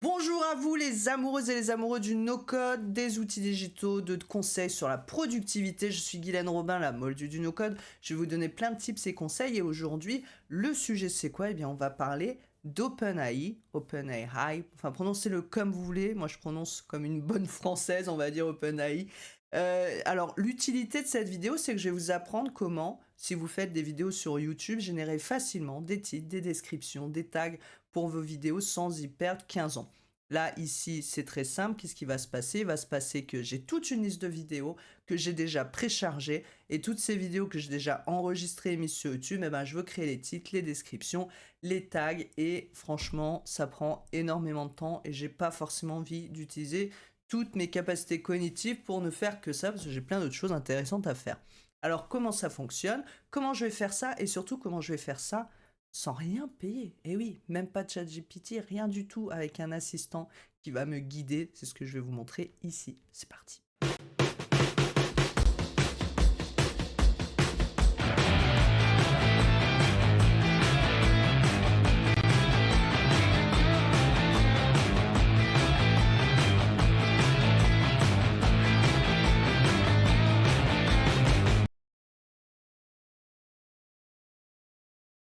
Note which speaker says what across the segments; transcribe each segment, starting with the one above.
Speaker 1: Bonjour à vous les amoureuses et les amoureux du no-code, des outils digitaux, de conseils sur la productivité. Je suis Guylaine Robin, la moldue du no-code. Je vais vous donner plein de tips et conseils et aujourd'hui, le sujet c'est quoi? Eh bien, on va parler d'OpenAI, OpenAI, enfin prononcez-le comme vous voulez. Moi, je prononce comme une bonne française, on va dire OpenAI. Alors, l'utilité de cette vidéo, c'est que je vais vous apprendre comment, si vous faites des vidéos sur YouTube, générer facilement des titres, des descriptions, des tags pour vos vidéos sans y perdre 15 ans. Là, ici, c'est très simple. Qu'est-ce qui va se passer? Il va se passer que j'ai toute une liste de vidéos que j'ai déjà préchargées et toutes ces vidéos que j'ai déjà enregistrées et mises sur YouTube, eh ben, je veux créer les titres, les descriptions, les tags et franchement, ça prend énormément de temps et j'ai pas forcément envie d'utiliser toutes mes capacités cognitives pour ne faire que ça parce que j'ai plein d'autres choses intéressantes à faire. Alors, comment ça fonctionne? Comment je vais faire ça? Et surtout, comment je vais faire ça sans rien payer? Et oui, même pas de ChatGPT, rien du tout, avec un assistant qui va me guider. C'est ce que je vais vous montrer ici. C'est parti.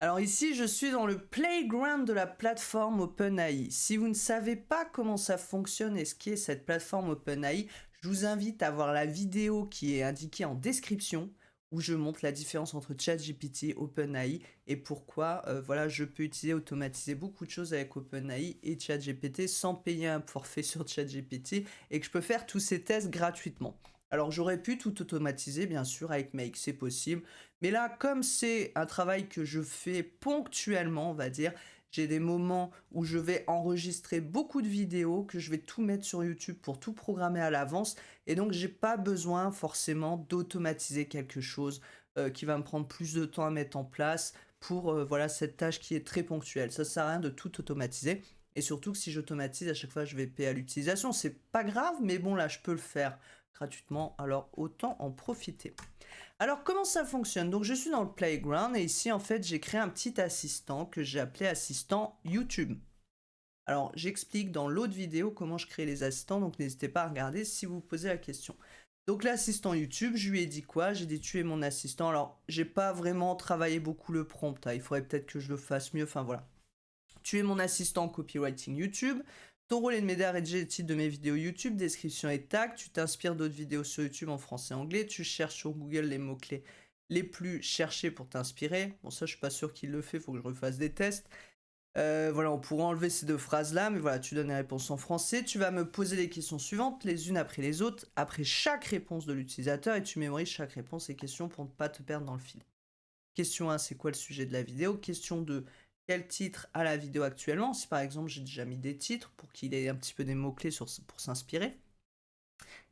Speaker 1: Alors ici, je suis dans le playground de la plateforme OpenAI. Si vous ne savez pas comment ça fonctionne et ce qu'est cette plateforme OpenAI, je vous invite à voir la vidéo qui est indiquée en description où je montre la différence entre ChatGPT, OpenAI et pourquoi voilà, je peux automatiser beaucoup de choses avec OpenAI et ChatGPT sans payer un forfait sur ChatGPT et que je peux faire tous ces tests gratuitement. Alors j'aurais pu tout automatiser bien sûr avec Make, c'est possible. Mais là, comme c'est un travail que je fais ponctuellement, on va dire, j'ai des moments où je vais enregistrer beaucoup de vidéos, que je vais tout mettre sur YouTube pour tout programmer à l'avance. Et donc, j'ai pas besoin forcément d'automatiser quelque chose qui va me prendre plus de temps à mettre en place pour voilà, cette tâche qui est très ponctuelle. Ça sert à rien de tout automatiser. Et surtout que si j'automatise, à chaque fois, je vais payer à l'utilisation. C'est pas grave, mais bon, là, je peux le faire gratuitement. Alors, autant en profiter. Alors, comment ça fonctionne? Donc, je suis dans le playground et ici, en fait, j'ai créé un petit assistant que j'ai appelé assistant YouTube. Alors, j'explique dans l'autre vidéo comment je crée les assistants, donc n'hésitez pas à regarder si vous vous posez la question. Donc, l'assistant YouTube, je lui ai dit quoi? J'ai dit tuer mon assistant. Alors, j'ai pas vraiment travaillé beaucoup le prompt, hein. Il faudrait peut-être que je le fasse mieux. Enfin, voilà. Tu es mon assistant copywriting YouTube. Ton rôle est de m'aider à rédiger les titres de mes vidéos YouTube, description et tag. Tu t'inspires d'autres vidéos sur YouTube en français et anglais. Tu cherches sur Google les mots-clés les plus cherchés pour t'inspirer. Bon, ça, je suis pas sûr qu'il le fait, il faut que je refasse des tests. Voilà, on pourrait enlever ces deux phrases-là, mais voilà, tu donnes les réponses en français. Tu vas me poser les questions suivantes, les unes après les autres, après chaque réponse de l'utilisateur, et tu mémorises chaque réponse et question pour ne pas te perdre dans le fil. Question 1, c'est quoi le sujet de la vidéo? Question 2, quel titre a la vidéo actuellement? Si par exemple j'ai déjà mis des titres pour qu'il ait un petit peu des mots-clés pour s'inspirer.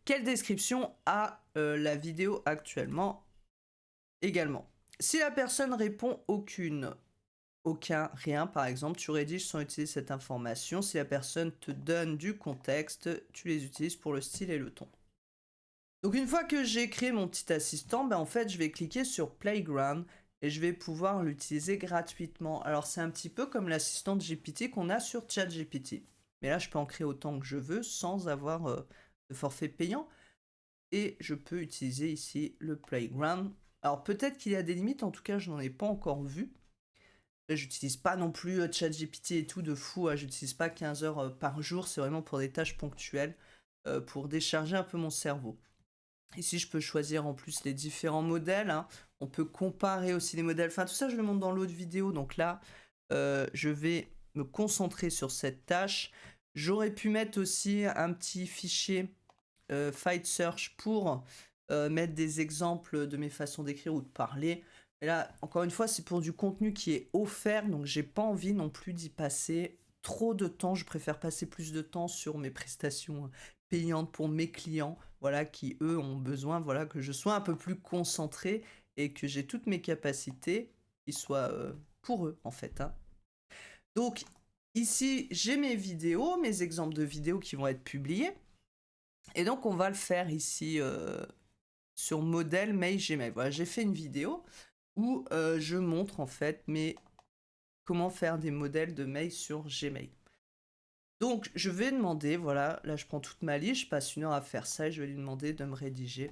Speaker 1: Quelle description a la vidéo actuellement également? Si la personne répond aucun, rien par exemple, tu rédiges sans utiliser cette information. Si la personne te donne du contexte, tu les utilises pour le style et le ton. Donc une fois que j'ai créé mon petit assistant, ben en fait je vais cliquer sur Playground et je vais pouvoir l'utiliser gratuitement. Alors c'est un petit peu comme l'assistant de GPT qu'on a sur ChatGPT. Mais là je peux en créer autant que je veux sans avoir de forfait payant. Et je peux utiliser ici le Playground. Alors peut-être qu'il y a des limites, en tout cas je n'en ai pas encore vu. J'utilise pas non plus ChatGPT et tout de fou, j'utilise pas 15 heures par jour, c'est vraiment pour des tâches ponctuelles, pour décharger un peu mon cerveau. Ici, je peux choisir en plus les différents modèles, hein. On peut comparer aussi les modèles. Enfin, tout ça, je le montre dans l'autre vidéo. Donc là, je vais me concentrer sur cette tâche. J'aurais pu mettre aussi un petit fichier Fight Search pour mettre des exemples de mes façons d'écrire ou de parler. Et là, encore une fois, c'est pour du contenu qui est offert, donc j'ai pas envie non plus d'y passer trop de temps. Je préfère passer plus de temps sur mes prestations payantes pour mes clients, voilà, qui eux ont besoin, voilà, que je sois un peu plus concentré et que j'ai toutes mes capacités qui soient pour eux en fait, hein. Donc ici, j'ai mes vidéos, mes exemples de vidéos qui vont être publiés. Et donc on va le faire ici sur modèle Mail Gmail. Voilà, j'ai fait une vidéo où je montre en fait comment faire des modèles de mail sur Gmail. Donc, je vais demander, voilà, là je prends toute ma liste, je passe 1 heure à faire ça et je vais lui demander de me rédiger.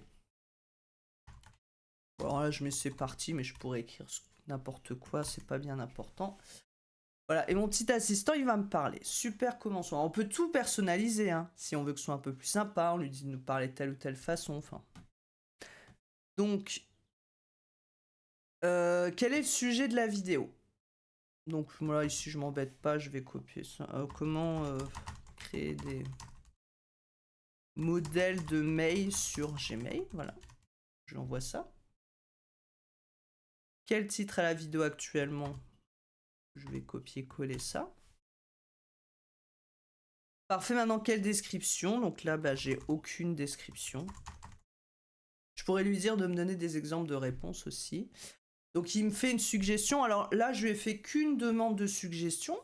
Speaker 1: Bon, alors là, je mets c'est parti, mais je pourrais écrire n'importe quoi, c'est pas bien important. Voilà, et mon petit assistant, il va me parler. Super commençons. On peut tout personnaliser, hein. Si on veut que ce soit un peu plus sympa, on lui dit de nous parler de telle ou telle façon, enfin. Donc, quel est le sujet de la vidéo? Donc, voilà, ici, je m'embête pas, je vais copier ça. Comment créer des modèles de mail sur Gmail? Voilà, je lui envoie ça. Quel titre a la vidéo actuellement? Je vais copier-coller ça. Parfait, maintenant quelle description? Donc là, bah, j'ai aucune description. Je pourrais lui dire de me donner des exemples de réponses aussi. Donc il me fait une suggestion. Alors là, je lui ai fait qu'une demande de suggestion.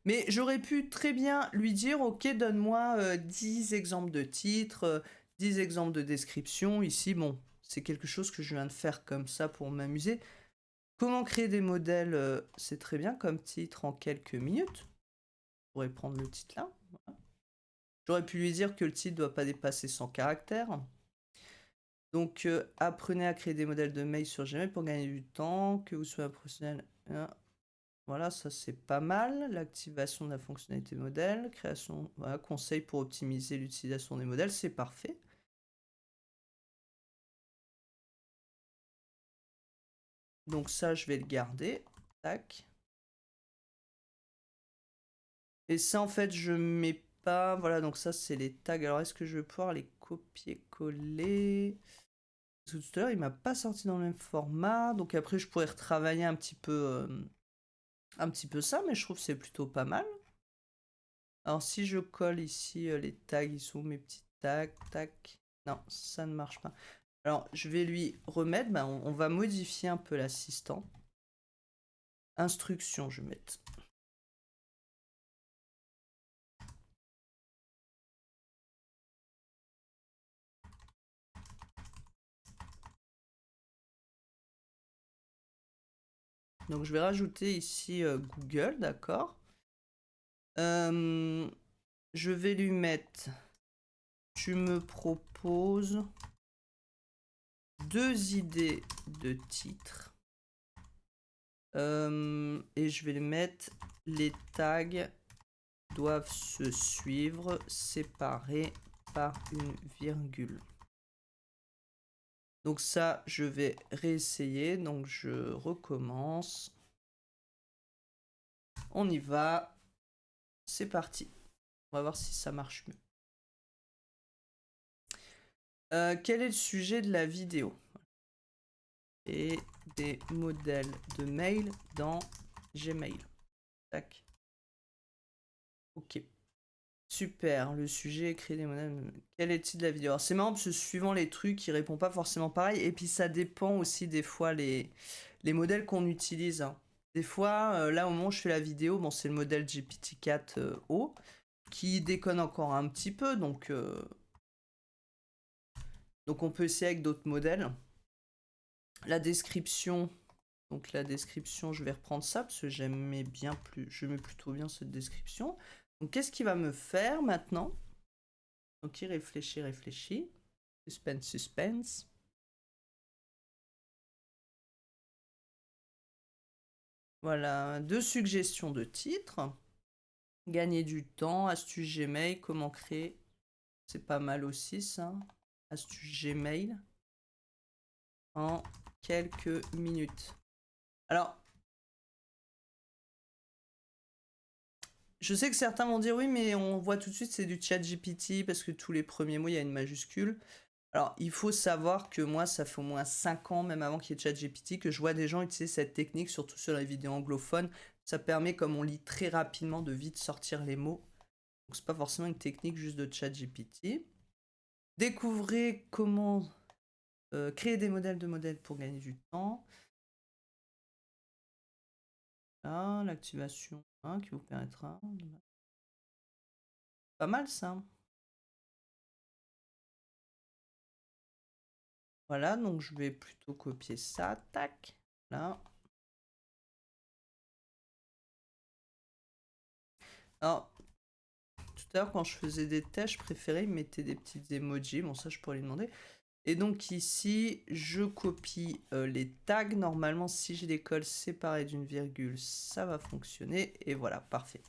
Speaker 1: Mais j'aurais pu très bien lui dire, ok, donne-moi 10 exemples de titres, 10 exemples de description. Ici, bon, c'est quelque chose que je viens de faire comme ça pour m'amuser. Comment créer des modèles, c'est très bien comme titre en quelques minutes. Je pourrais prendre le titre là. Voilà. J'aurais pu lui dire que le titre ne doit pas dépasser 100 caractères. Donc, apprenez à créer des modèles de mail sur Gmail pour gagner du temps, que vous soyez un professionnel. Voilà, ça c'est pas mal. L'activation de la fonctionnalité modèle, création, voilà, conseil pour optimiser l'utilisation des modèles, c'est parfait. Donc ça, je vais le garder. Tac. Et ça, en fait, je mets pas... Voilà, donc ça, c'est les tags. Alors, est-ce que je vais pouvoir les copier-coller? Parce que tout à l'heure, il m'a pas sorti dans le même format. Donc après, je pourrais retravailler un petit peu ça, mais je trouve que c'est plutôt pas mal. Alors, si je colle ici les tags, ils sont mes petits tags, tac. Non, ça ne marche pas. Alors, je vais lui remettre, bah, on va modifier un peu l'assistant. Instruction, je vais mettre. Donc, je vais rajouter ici Google, d'accord. Je vais lui mettre, tu me proposes 2 idées de titres. Et je vais lui mettre, les tags doivent se suivre séparés par une virgule. Donc ça, je vais réessayer. Donc je recommence. On y va. C'est parti. On va voir si ça marche mieux. Quel est le sujet de la vidéo? Et des modèles de mail dans Gmail. Tac. Ok. Super, le sujet, créer des modèles. Quel est le titre de la vidéo? C'est marrant parce que suivant les trucs, il répond pas forcément pareil. Et puis ça dépend aussi des fois les modèles qu'on utilise, hein. Des fois, là au moment où je fais la vidéo, bon c'est le modèle GPT-4o qui déconne encore un petit peu, donc on peut essayer avec d'autres modèles. La description, donc la description, je vais reprendre ça parce que j'aimais bien j'aimais plutôt bien cette description. Donc qu'est-ce qu'il va me faire maintenant? Donc il réfléchit, réfléchit. Suspense, suspense. Voilà, 2 suggestions de titres. Gagner du temps, astuce Gmail, comment créer. C'est pas mal aussi ça. Astuce Gmail. En quelques minutes. Alors, je sais que certains vont dire oui, mais on voit tout de suite c'est du chat GPT parce que tous les premiers mots, il y a une majuscule. Alors, il faut savoir que moi, ça fait au moins 5 ans, même avant qu'il y ait ChatGPT, que je vois des gens utiliser cette technique, surtout sur les vidéos anglophones. Ça permet, comme on lit très rapidement, de vite sortir les mots. Donc, c'est pas forcément une technique juste de ChatGPT. Découvrez comment créer des modèles de modèles pour gagner du temps. Là, l'activation qui vous permettra. Pas mal ça. Voilà, donc je vais plutôt copier ça. Tac. Là. Alors, Tout à l'heure, quand je faisais des tests, je préférais mettre des petites emojis. Bon, ça, je pourrais lui demander. Et donc ici, je copie les tags. Normalement, si je les colle séparés d'une virgule, ça va fonctionner. Et voilà, parfait.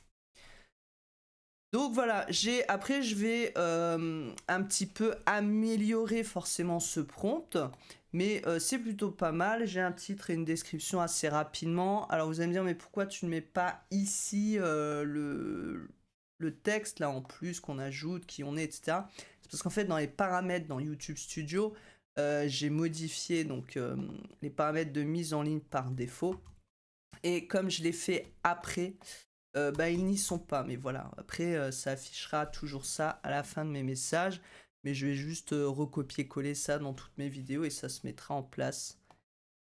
Speaker 1: Donc voilà, après je vais un petit peu améliorer forcément ce prompt, mais c'est plutôt pas mal. J'ai un titre et une description assez rapidement. Alors vous allez me dire, mais pourquoi tu ne mets pas ici le texte là en plus qu'on ajoute, qui on est, etc. C'est parce qu'en fait dans les paramètres dans YouTube Studio, j'ai modifié donc les paramètres de mise en ligne par défaut. Et comme je l'ai fait après, bah, ils n'y sont pas. Mais voilà, après, ça affichera toujours ça à la fin de mes messages. Mais je vais juste recopier-coller ça dans toutes mes vidéos et ça se mettra en place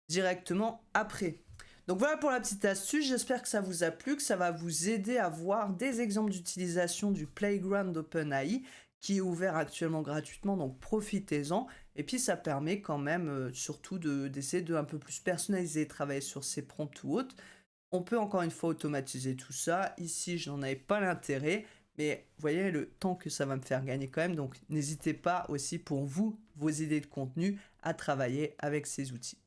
Speaker 1: directement après. Donc voilà pour la petite astuce, j'espère que ça vous a plu, que ça va vous aider à voir des exemples d'utilisation du Playground d'OpenAI qui est ouvert actuellement gratuitement, donc profitez-en. Et puis ça permet quand même surtout d'essayer de un peu plus personnaliser, travailler sur ses prompts ou autres. On peut encore une fois automatiser tout ça. Ici, je n'en avais pas l'intérêt, mais vous voyez le temps que ça va me faire gagner quand même. Donc n'hésitez pas aussi pour vous, vos idées de contenu, à travailler avec ces outils.